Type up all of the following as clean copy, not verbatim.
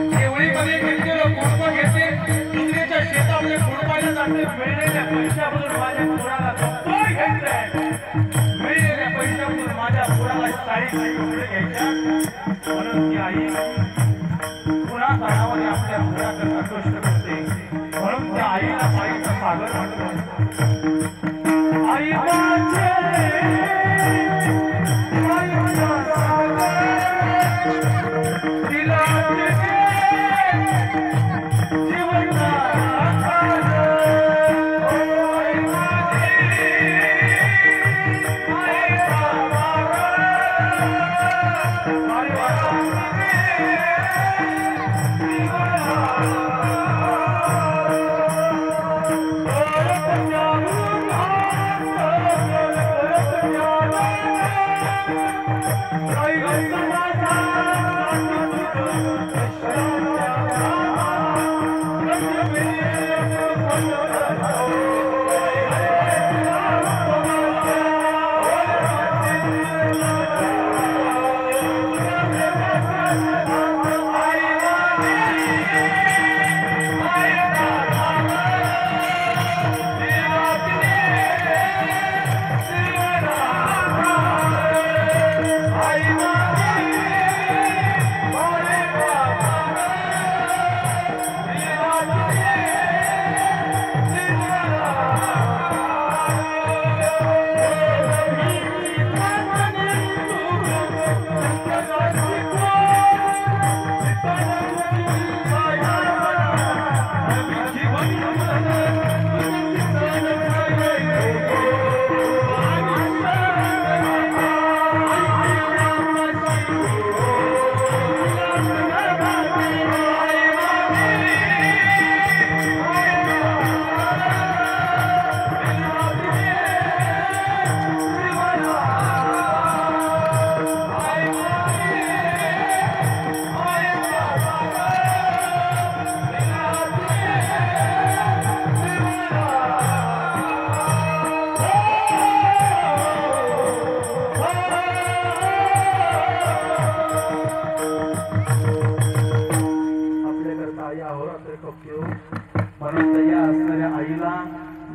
शेवळीमध्ये मिळलेलं गोडपं घेते दुसऱ्याच्या शेतामध्ये गोडपायला जाते मिळलेल्या पैशामधून माझ्या पोराला कपडे घ्यायचे मिळलेल्या पैशामधून माझ्या पोराला साडी कपडे घ्यायच्या म्हणून ती आई पुन्हा ताणावर आपल्या पोराकरता कष्ट करते म्हणून त्या आईला माईचा सागर म्हणतो आई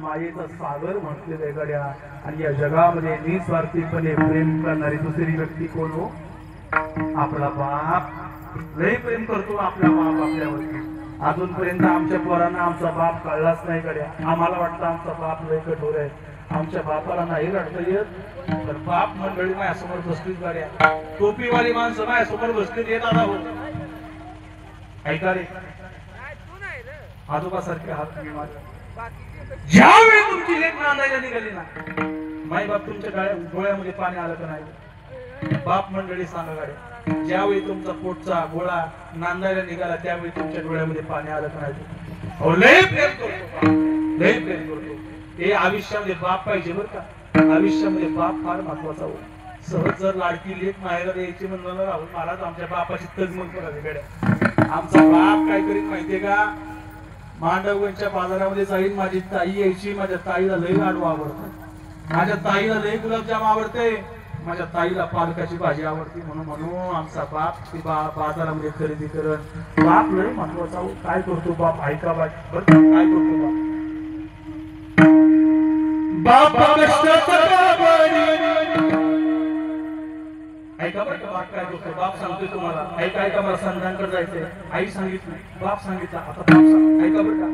माझे सागर म्हटले गड्या आणि या जगामध्ये निस्वार्थीपणे प्रेम करणारी दुसरी व्यक्ती कोण हो आपला बाप लय प्रेम करतो आपला बाप आपल्यावरती अजूनपर्यंत आमच्या पोरांना आमचा बाप कळलाच नाही गड्या आम्हाला वाटतं आमचा बाप लय कठोर आहे आमच्या बापाला नाही रडता येत तर बाप मंडळी माझ्यासमोर बसलीच गाड्या टोपीवाली माणसं माझ्यासमोर बसलीच येत आता हो ऐका रे आजोबासारखे हात तुम्ही माझ्या ज्यावेळी तुमची लेक नांदायला निघाली ना माई बाप तुमच्या डोळ्यामध्ये पाणी आलं का नाही बाप मंडळी सांगा गाड्या ज्यावेळी तुमचा पोटचा गोळा नांदायला निघाला त्यावेळी तुमच्या डोळ्यामध्ये पाणी आलं का नाही लय प्रेम करतो लय प्रेम करतो हे आयुष्यामध्ये बाप पाहिजे बरं का आयुष्यामध्ये बाप फार महत्वाचा हो सहज जर लाडकी लेक माहेर यायची म्हणलं राहुल महाराज आमच्या बापाची तजमत करावी गड्या आमचा बाप काय करीत माहितीये का मांडवगंजच्या बाजारामध्ये जाईल माझी ताई यायची माझ्या ताईला लय लाडू आवडतं माझ्या ताईला लय गुलाबजाम आवडते माझ्या ताईला पालकाची भाजी आवडते म्हणून आमचा बाप बाजारामध्ये खरेदी करत बाप लय महत्वाचा काय करतो बाप ऐका बरं काय करतो बाप ऐका बरं का बाप काय करतो बाप सांगतोय तुम्हाला ऐका ऐका मला संधानकडे जायचंय आई सांगितलं बाप सांगितलं आता बाप सांग ऐका बरं का